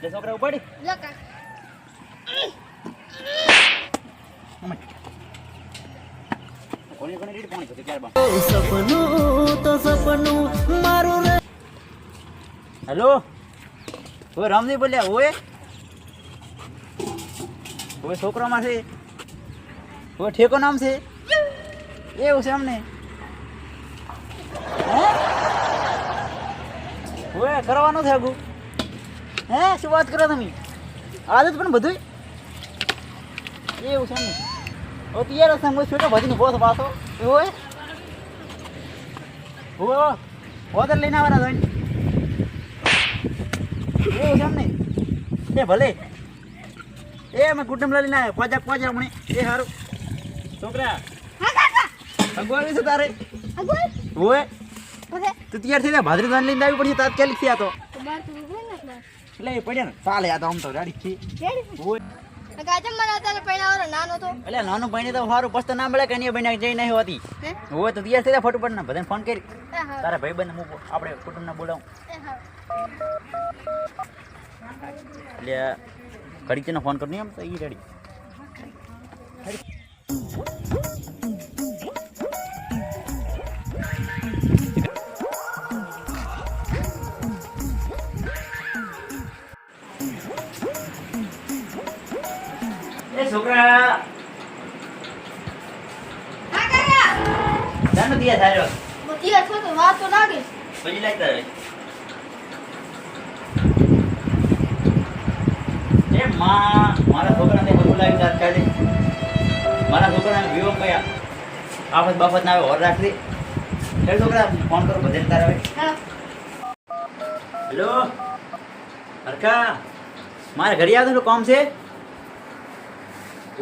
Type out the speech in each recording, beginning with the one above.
લે છોકરા ઉપાડી લો કાકા કોની રીડ પાણી થતું ત્યાર બા સપનું તો સપનું મારું રે. હેલો ઓય રામજી બોલ્યા ઓય ઓય છોકરામાં છે ઓય ઠેકો નામ છે એવું છે અમને હે ઓય કરવાનું છે આગું હે શું વાત કરો તમે આદત પણ બધું એવું છે અમને ઓ તિયાર હશે હું છોટો ભાજીનો બોસ પાછો ઓય ઓય ઓર્ડર લઈને આવવાના જોઈને એવું છે અમને એ ભલે એ અમે કુટુંબ લઈને આવ્યા પાંચા હમણે એ સારું છોકરા હા કાકા ભગવાન છે તારે અગોય ઓય ઓકે તું તૈયાર થઈ જા ભાદરી દાન લઈને આવી પડશે તાત્કાલિક થયા તો તો બાર તું ઉભો ને એટલે એ પડ્યા ને ચાલે આ તો આમ તો ગાડી થી રેડી ઓય કાકા જમ મને અત્યારે પૈણાવાળો નાનો તો એટલે નાનું ભાઈને તો સારું પસ્ત ના મળે કે નહીં ભાઈને જઈ નહીં હોતી હે ઓય તો તૈયાર થઈ જા ફટોફટ ના બધાને ફોન કરી એ હા તારા ભાઈ બંને હું આપણે કુટુંબને બોલાવું એ હા એટલે ઘડીકનો ફોન કરું એમ તો એ રેડી એ છોકરા હા કાકા જાનો દિયા થાર્યો મોતીયા છો તો વાત તો લાગે પછી લાગતા રહે એ મારા છોકરાને બોલાવી તાત્કાલિક મારા છોકરાને વિવો કયા આફત બાફત ના આવે ઓર રાખી દે છોકરા ફોન કરો બધે તારા હવે હા હેલો હરખા મારે ઘરે આવતું કામ છે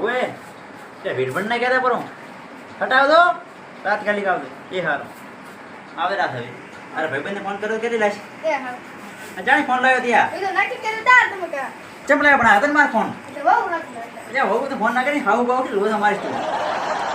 ઓએ તે ભીડભંડ ના કહેતા પરો હટાવ દો તાત્કાલિક આવજો એ હારો આવે રાત હવે અરે ભાઈબંધને ફોન કર્યો કેટલી લાશ એ હા જાણે ફોન લાવ્યો ત્યાં એ તો નાખી કરે તાર તમે કા ચમલાય પણ હાથ માર ફોન એટલે બહુ નાખી એટલે હોવું તો ફોન ના કરી હાવું બાવું કે લોધા મારીશ તું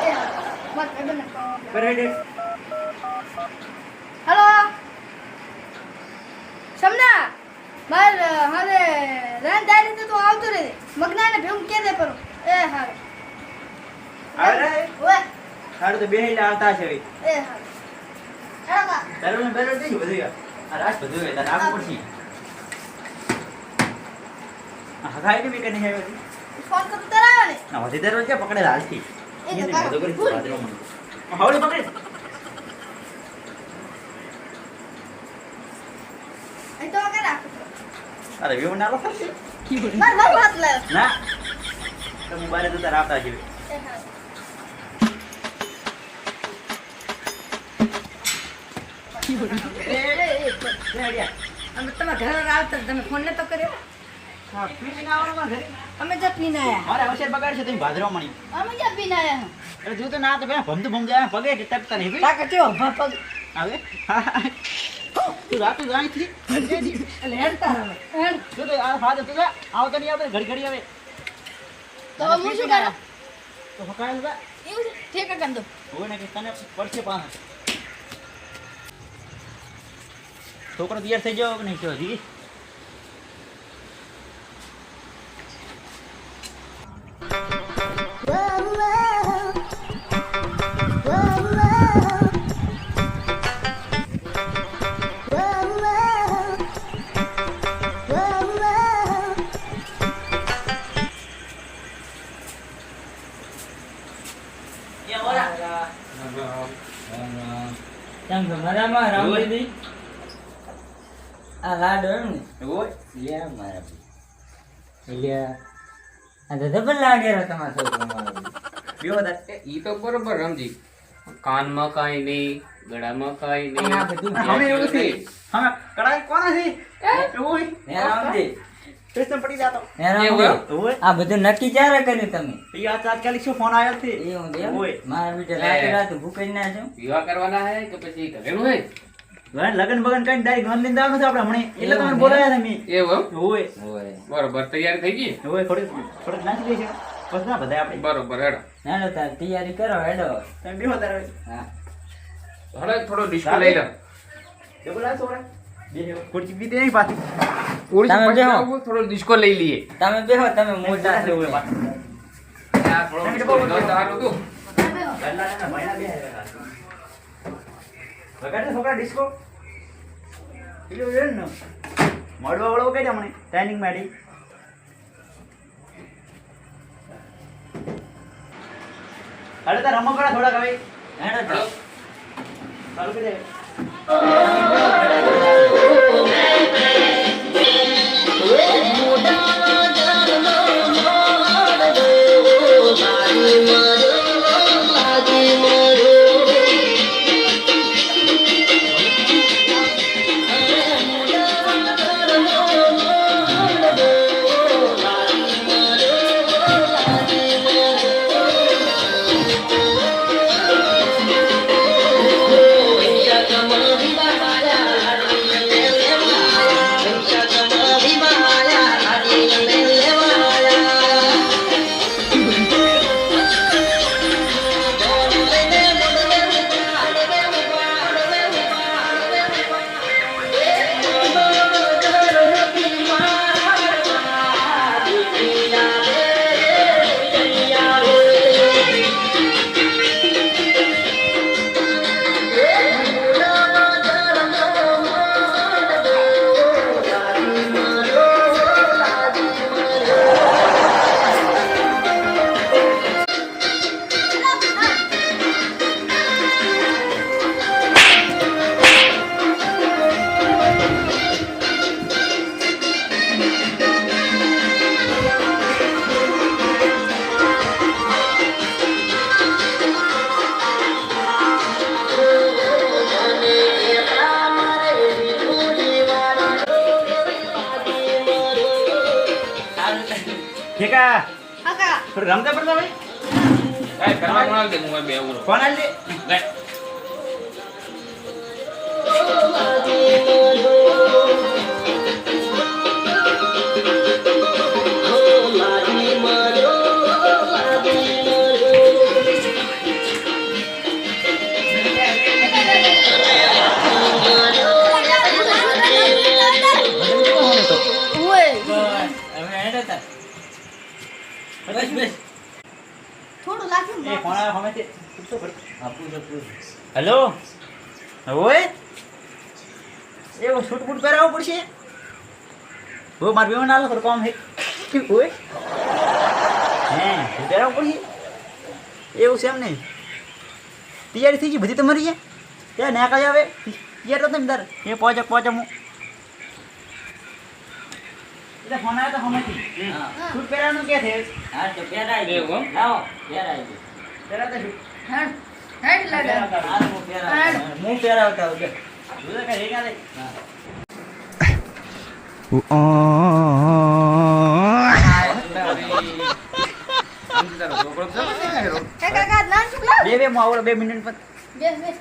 એ હા મત બને કરે દે હેલો સમના બાર હવે રેન દારી તો આવતો રે મગનાને ભેગું કે દે પરો એ હા આવે રે ઓય સારું તો બેહીને આવતા છે હવે એ હા હેલો તારું ને બેરો દે બધું આ રાત બધું હોય તારે આગળ પડશે હા ખાઈ કે બી કને હે ફોન કરું તરાવે ને ના વધી દરવા કે પકડે હાલથી એ તો એને કાકા બધું કરી ભૂલ બાજરો મને હાવડી પકડે એ તો કે રાખો અરે વેવ ના લો ફરશે માર માર હાથ લાયો ના તમે બારે તો તાર આવતા છે એ હા અમે તમારા ઘરે આવતા તમે ફોન નતો કર્યો હા પીને આવવાનું મારા ઘરે અમે જ પીને આયા મારે અવસર બગાડ છે તમે ભાદરો મણી અમે જ પીને આયા હું એટલે જો તો ના તો બે ભમતું ભમ જાય પગે ટકતા નહીં કાકા ચો પગ આવે તું રાત જાણી થી એટલે હેડતા રહો હેડ જો તો આ ફાદર તું આવતો નહીં આવે ઘડી ઘડી આવે તો હું શું કરું તો હકાય જા એવું છે ઠીક કર દો હોય ને કે તને પડશે પાસ છોકરો તૈયાર થઈ જાવ કે નહીં તો હજી કેમ છો મજામાં રામજી આ લાડો એમ ને હોય લે મારા લે આ તો ડબલ લાગેલો તમારો છોકરો મારો બીઓ દા ઈ તો બરોબર સમજી કાનમાં કાંઈ નહીં ગળામાં કાંઈ અને આ નહીં બધું અમે એવું છે હા કડાઈ કોના છે એવું હે રામજી કૃષ્ણ પડી જાતો હે રામજી હોય આ બધું નક્કી ક્યારે કર્યું તમે એ આ તાત્કાલિક શું ફોન આવ્યો છે એવું એમ ઓય. મારા બેટા રાતે રાતે ભૂખાઈ ના છો વિવાહ કરવાના હે કે પછી ઘરેનું હે લગન બગન કઈ ડાયરેક્ટ નોંધ લઈને આવવાનું છે આપણે હમણે એટલે તમને બોલાયા તમે એવું હોય ઓય બરોબર તૈયાર થઈ ગઈ હોય થોડીક નાખી દે છે પછી ના બધા આપણે બરોબર હેડો હેડો તાર તૈયારી કરો હેડો તમે બેહો તારે હા થોડો ડિસ્કો લઈ લો એ બોલાય છોકરા ખુરશી બીતી નહીં પાછી. તમે બેહો. થોડો ડિસ્કો લઈ લઈએ તમે બેહો, તમે મોટા છો. આ થોડો ડિસ્કો લીધો તો સારું હતું. ગલ્લાના ભાઈના બે હારે. વગાડે છોકરા ડિસ્કો. પેલું એ ને મળવા વાળો કઈ મને ટ્રેનિંગ મારી. અરે તાર રમો કરા થોડા કઈ. હેડો તો. ચાલુ કરી દે. ઠીકા કાકા થોડું રમતા પડતા ભાઈ. કાંઈ કરવા મળે દે મોબાઈલ 2 € ફોન આલી દે. લે. ઓય હવે હેડો તો. બસ બસ. થોડું લાગ્યું એ ફોન આવ્યો હમેથી. પૂછતો કર. આપું તો પૂછ. હેલો ઓય એવો શૂટ બૂટ પહેરાવવું પડશે. ઓ માર બેન આલો તો કામ હે. ઓય હે પહેરાવવું પડશે. એવું છે એમ નહીં. તૈયારી થઈ ગઈ બધી તમારી. ત્યાં ના કઈ આવે તૈયાર તો તમે તાર એ પહોંચે હું એટલે ફોન આવ્યો તો હમેથી. હા. શૂટ પહેરાવાનું કે છે હા તો પહેરાઈ એવું ગયો. એમ? લાવો, પહેરાઈ ગયો. પહેરાતા શૂટ હેડ હેડ લાગા હાલ હું પહેરાવતો. હું પહેરાવતા હોઉં. જોજે કે રેગા લે. હા. સમજી તારો છોકરો છે ને હેરો. હે કાકા નાન ચૂક લાવ બે બે આવડે 2 મિનિટ પર બેસ બેસ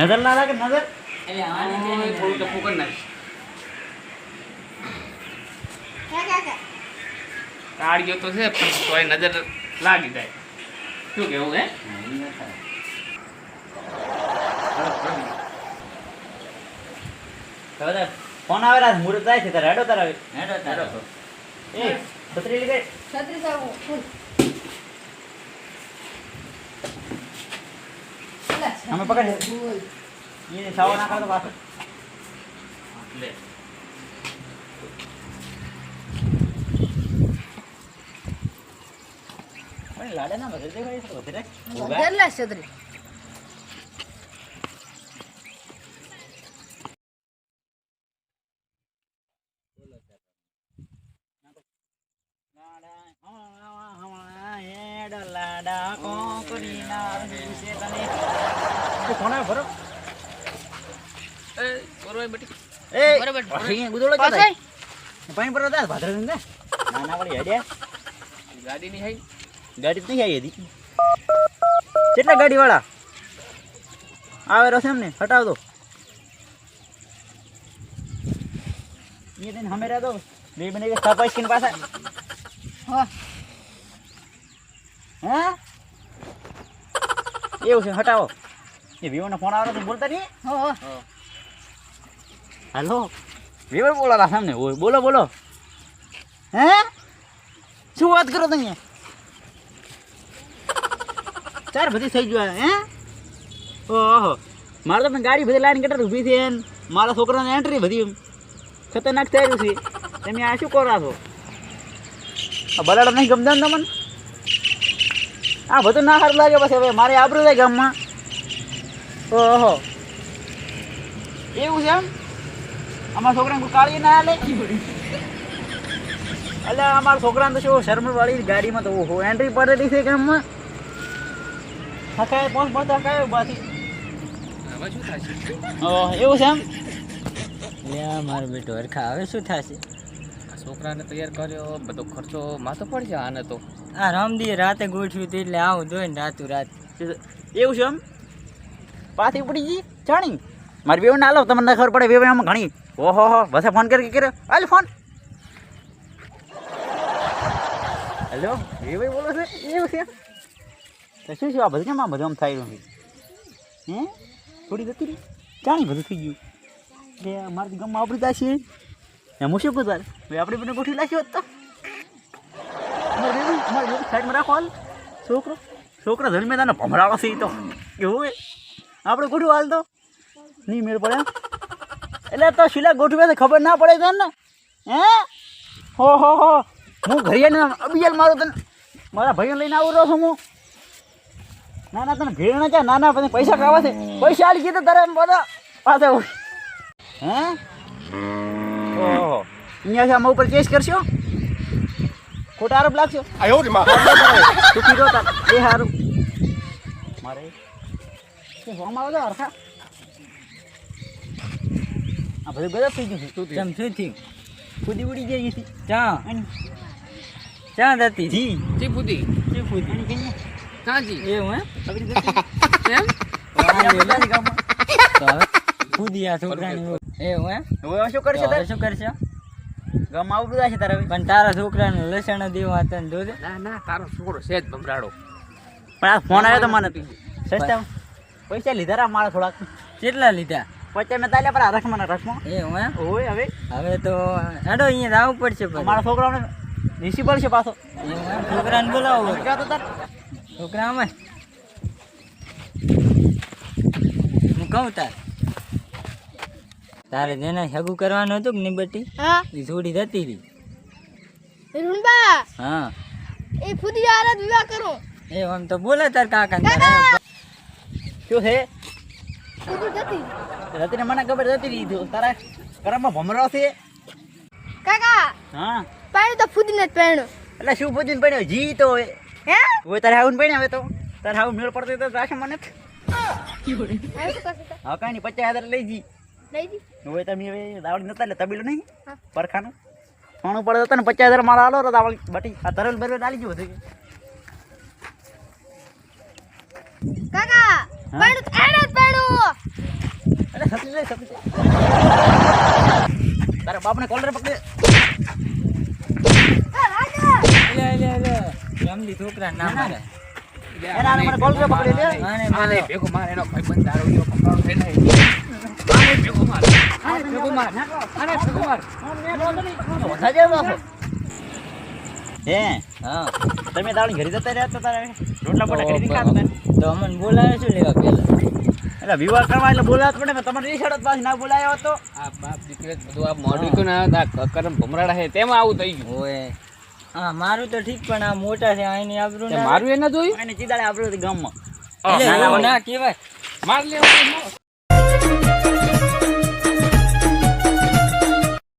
નજર ના લાગે નજર. એટલે આને ઓય, જેને થોડું ટપકું કરી નાખ. હે કાકા કાળિયો તો છે પણ તોય નજર લાગી જાય. શું કેવું હે? હવે ફોન આવેલા મુરત જાય છે તારે હેડો તારે હવે. હેડો તારો. એ છત્રી લઈ ગઈ. છત્રી સાવ ફૂલ અમે પકડ એ સાવો ના કરતો પાછો. લે. પણ લાડે ના બધે દેખાય છે બધે રે. કેટલા છત્રી લાડા કોકરીના દિવસે તને એ ફોન આવ્યો ભરો. એ, બરોબર બેટી. એ બરોબર. અહીં ગુદોળો પાસે જતા પાણી પર હતા ભાદર ને ના ના પડી હેડ્યા ગાડીની હાઈ. ગાડી તો નહીં આવી હતી. કેટલા ગાડી વાળા આવે રસ એમ ને હટાવ દો. એ દિન હમે રહ્યા દો બે બને કે સપાઈ સ્કીન પાછા હો હે એવું છે હટાવો એ વિવોનો ફોન આવ્યો તો બોલતા નહીં હો હાલો વિવો બોલાતા સામને ઓય બોલો બોલો હે શું વાત કરો તમે ચાર બધી થઈ ગયો હે ઓહો મારે તો પણ ગાડી બધી લાઈન કટર ઊભી છે ને મારા છોકરાને એન્ટ્રી બધી ખતરનાક થઈ રહ્યું છે તમે આ શું કરો છો આ બલાડા નહીં ગમતા ને તમને આ બધું ના સારું લાગે પછી હવે મારે આબરું જાય ગામમાં ઓહો એવું છે એમ અમારા છોકરાને કોઈ કાળજી ના હાલે એટલે અમારા છોકરાને તો શું શરમવાળી ગાડીમાં તો ઓહો એન્ટ્રી પડેલી છે ગામમાં હકાય પહોંચ હકાય બાથી હવે શું થશે એવું છે એમ લે મારો બેટો હરખા હવે શું થશે આ છોકરાને તૈયાર કર્યો બધો ખર્ચો માથો પડશે આને તો આ રામદી રાતે ગોઠવ્યું હતું એટલે આવું ધોઈને રાતું રાત એવું છે એમ પાછી પડી ગઈ જાણી મારી બેવ ના લો તમને ખબર પડે બેવ આમાં ઘણી ઓહો હો બસે ફોન કરી કર્યો હાલ ફોન હેલો બેવ બોલો છે એવું છે તો શું છે આ બધું કેમ આ બધું આમ થઈ રહ્યું છે હે થોડી જતી રહી જાણી બધું થઈ ગયું એટલે મારા ગામમાં આપણી દાસી એમ હું શું પૂછવા ભાઈ આપણે બંને ગોઠવી નાખ્યો હોત તો મારી બેબી સાઈડમાં રાખો હાલ છોકરો ધર્મે તને ભમરાવો છે તો એવું હોય આપણે ગોઠવું હાલ તો નહીં મેળ પડે એટલે તો શિલા ગોઠવે છે ખબર ના પડે તને હે હો હું ઘરિયાને અબિયલ મારું તને મારા ભાઈઓ લઈને આવું રહ્યો છું હું ના ના તને ભેળ ના ચા ના ના પછી પૈસા ખાવા છે પૈસા આલી ગઈ તો તારે બધા પાસે હે ઓહો અહીંયાથી આમાં ઉપર કેસ કરશો ખોટા આરોપ લાગશો સુખી રહો તાર એ સારું મારે ફોર્મ આવે તો હરખા આ બધું ગજબ થઈ ગયું છે તમ શું થયું ખુદી ઉડી ગઈ હતી ચા જતી જી ચી બુદ્ધિ શું ખુદી કાજી એવું હે એમ તો હવે કૂદી આ છોકરાને એવું હે હવે શું કરશે તો હવે તારે શું કરશે ગામમાં આવું બધા છે તારે હવે પણ તારા છોકરાને લસણ દેવા હતા ને જોજે ના ના તારો છોકરો સેજ ભમરાડો પણ આ ફોન આવ્યો તો મને સસ્તા પૈસા લીધા રા મારા થોડાક કેટલા લીધા 50 મેં તાલ્યા પર રખમાં એવું હે ઓય હવે હવે તો હેડો અહીંયા આવવું પડશે પછી. મારા છોકરાઓને રિસીવર છે પાછો એવું હે? છોકરાને બોલાવો ક્યાં તો તાર છોકરા અમે હું કહું તારે જેને હગું કરવાનું હતું કે નિબટી હા એ થોડી જતી હતી રૂનબા હા એ ફુદી આરત વિવાહ કરું એ આમ તો બોલે તાર કાકા શું છે કીધું જતી રતિને મને ખબર જતી દીધું તારા કરમમાં ભમરો છે કાકા હા પાણી તો ફુદી ને જ પહેણું એટલે શું પૂછીને પડ્યો જી તો હવે હે હવે તારે આવું પડે હવે તો તારે આવું મેળ પડતો તો રાખે મને આ શું કરશે હા કાંઈ નહીં 50,000 લઈ જી લઈ દી હવે તમે હવે દાવડી નતા એટલે તબીલું નહીં હા. પરખાનું સોનું પડે તો ને 50,000 મારા આલો તો દાવડી બટી આ તરલ બરલ ડાલી ગયું હતું કાકા પાણી તો એને જ પહેણું એટલે સતી લે સતી તારા બાપને કોલર પકડે જમલી છોકરા ના મારે એના મને કોલર પકડે લે આને આને મારો. ભેગો માર એનો ભાઈબંધ દારૂ લ્યો ભમરાડો થઈ જાય આને ભેગો માર આને ભેગો માર આને ભેગો માર વધા જેવો બાપો હે હા તમે દાવડી ઘરે જતા રહ્યા તો તારે રોટલા પોટા ખરીદી ખાતા હતા તો અમને બોલાવે શું લેવા પેલા એટલે વિવાહ કરવા એટલે બોલાવત પડે ને તમારે રીસાડત પાછી ના બોલાયો હતો આ બાપ દીકરે બધું આ મોડું તો ના આ કરમ ભમરાડા છે તેમાં આવું થઈ ગયું ઓય હા મારું તો ઠીક પણ આ મોટા છે આની આબરૂ તે ના મારું એ ના જોયું એને ચીદાડે આપણું ગામમાં એટલે એવું ના કહેવાય માર લેવા